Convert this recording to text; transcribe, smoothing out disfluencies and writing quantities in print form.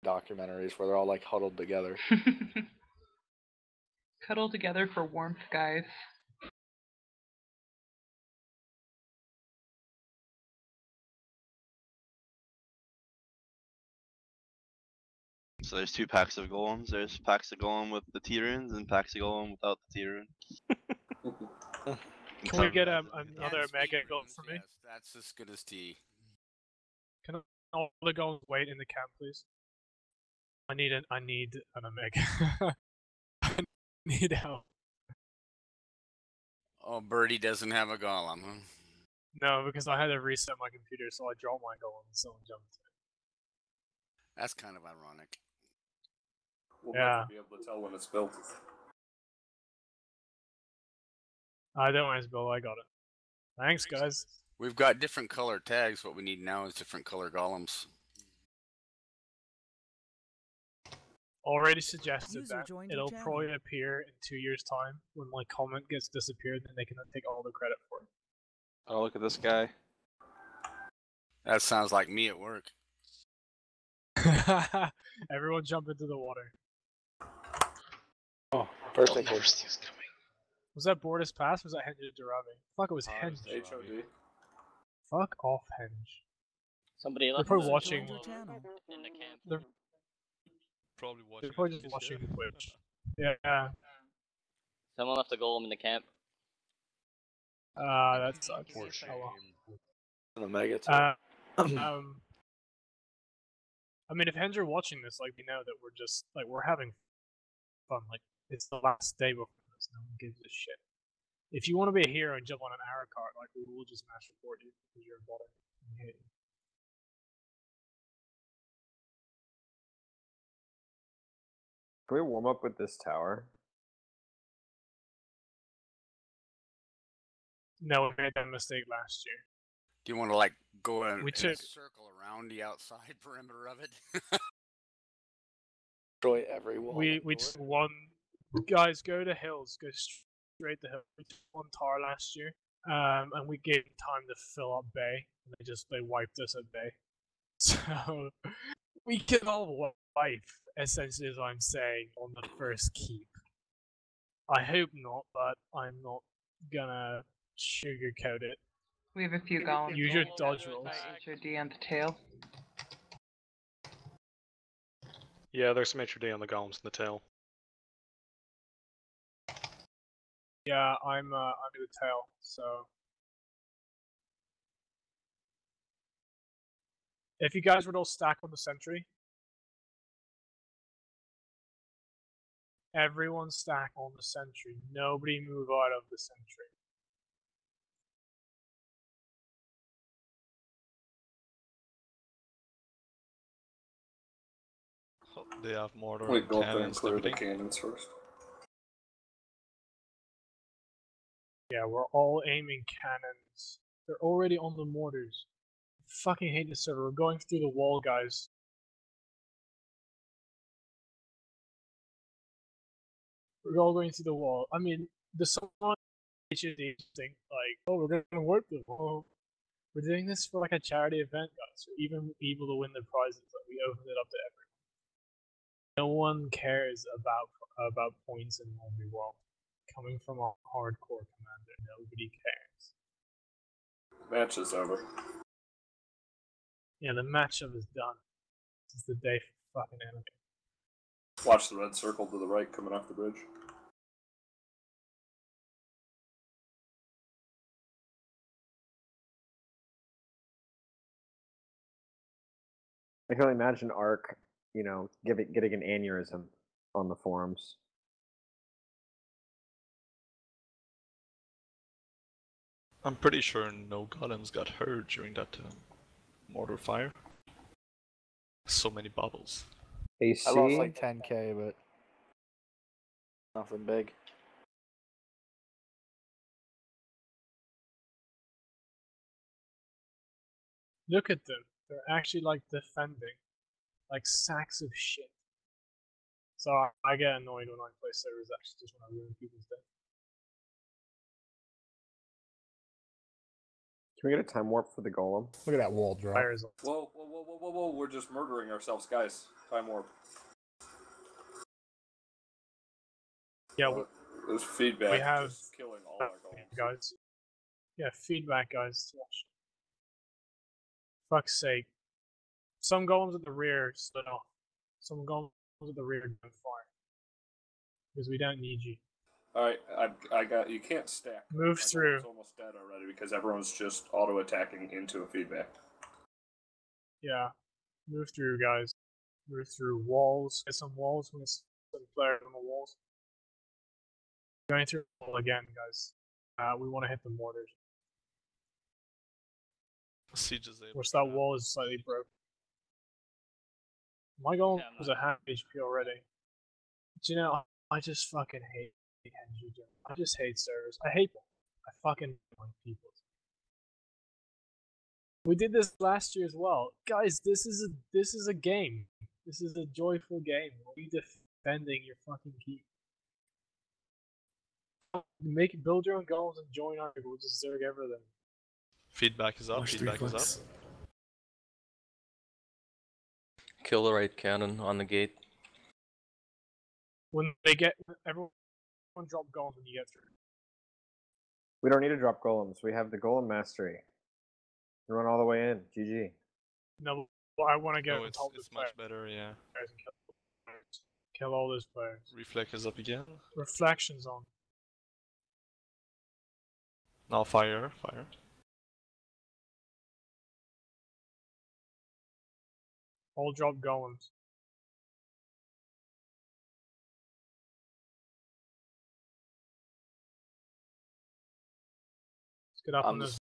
documentaries where they're all like huddled together. Cuddle together for warmth, guys. So there's 2 packs of golems. There's packs of golem with the T-runes and packs of golem without the T-rune. Can we get another mega golem for me? Yes, that's as good as T. Can all the golems wait in the camp, please? I need an omega. I need help. Oh, Birdie doesn't have a golem, huh? No, because I had to reset my computer, so I dropped my golem and someone jumped in. That's kind of ironic. We'll Yeah. never be able to tell when it's built. I don't worry, Bill. I got it. Thanks, guys. We've got different color tags. What we need now is different color golems. Already suggested User that joined it'll your channel. probably appear in 2 years' time when my comment gets disappeared, and they can take all the credit for it. Oh, look at this guy. That sounds like me at work. Everyone jump into the water. Oh, birthday Oh, cake. is coming. Was that Borders Pass? Or was that Henge Darabi? Fuck, it was Henge. HOD. Fuck off, Henge. Somebody They're left probably the watching. Joined your channel. in the camp. They're, Probably watching. they're probably just watching Twitch. Yeah. Someone left a golem in the camp. That sucks. Poor Oh, shame. well. And the mega too. I mean, if Henge are watching this, like, we know that we're just, like, we're having fun. Like, it's the last day before this. No one gives a shit. If you want to be a hero and jump on an arrow cart, like, we will just mash report you because you're a bot. We hate you. Can we warm up with this tower? No, we made that mistake last year. Do you want to like go in, We in a took- circle around the outside perimeter of it? Destroy every wall. We and took door. one. Guys, go to hills. Go straight to hills. We took one tower last year, and we gave them time to fill up bay, and they wiped us at bay. So we can all wipe, essentially, as I'm saying, on the first keep. I hope not, but I'm not gonna sugarcoat it. We have a few golems. Use your dodge rolls. HOD on the tail. Yeah, there's some HOD on the golems in the tail. Yeah, I'm in the tail, so if you guys would all stack on the sentry, everyone stack on the sentry. Nobody move out of the sentry. They have mortar We and go up there and cannons clear and the everything. cannons first. Yeah, we're all aiming cannons. They're already on the mortars. Fucking hate this server. We're going through the wall, guys. We're all going through the wall. I mean, there's someone HOD think like, oh, we're gonna work them. Oh, we're doing this for like a charity event, guys. We're even able to win the prizes. Like, we opened it up to everyone. No one cares about points in 1v1. Coming from a hardcore commander, nobody cares. Match is over. Yeah, the matchup is done. This is the day for fucking enemy. Watch the red circle to the right coming off the bridge. I can only imagine Ark, getting an aneurysm on the forums. I'm pretty sure no golems got hurt during that mortar fire. So many bubbles. AC. I lost like 10k, but nothing big. Look at them. They're actually like defending. Like sacks of shit. So I get annoyed when I play servers actually just when I ruin people's day. Can we get a time warp for the golem? Look at that wall drop. Fires on. Whoa, whoa, whoa, whoa, whoa, whoa, we're just murdering ourselves, guys. Time warp. Yeah, There's feedback. we have just killing all our golems. guys. Yeah, feedback, guys. Fuck's sake. Some golems at the rear split off. Some golems at the rear don't fire. Because we don't need you. Alright, I got. You can't stack. Move My through. golem's almost dead already because everyone's just auto attacking into a feedback. Yeah. Move through, guys. Move through walls. Get some walls. Get some players on the walls. Going through the wall again, guys. We want to hit the mortars. Siege is able Which to that grab. wall is slightly broken. My golem Yeah, I'm was not- at half HP already. But you know, I just fucking hate NG. I just hate servers. I hate them. I fucking hate people. We did this last year as well, guys. This is a game. This is a joyful game. We defending your fucking keep. Build your own golems and join our. We'll just zerg everything. Feedback is up. Watch the Feedback is reflex. up. Kill the right cannon on the gate. When they get everyone drop golems when you get through. We don't need to drop golems. We have the golem mastery. Run all the way in. GG. No, I want to get No, on it's top of the much better. Yeah. players and kill all those players. Reflex is up again. Reflections on. Now fire. Fire. All drop golems. Let's get up on I'm this just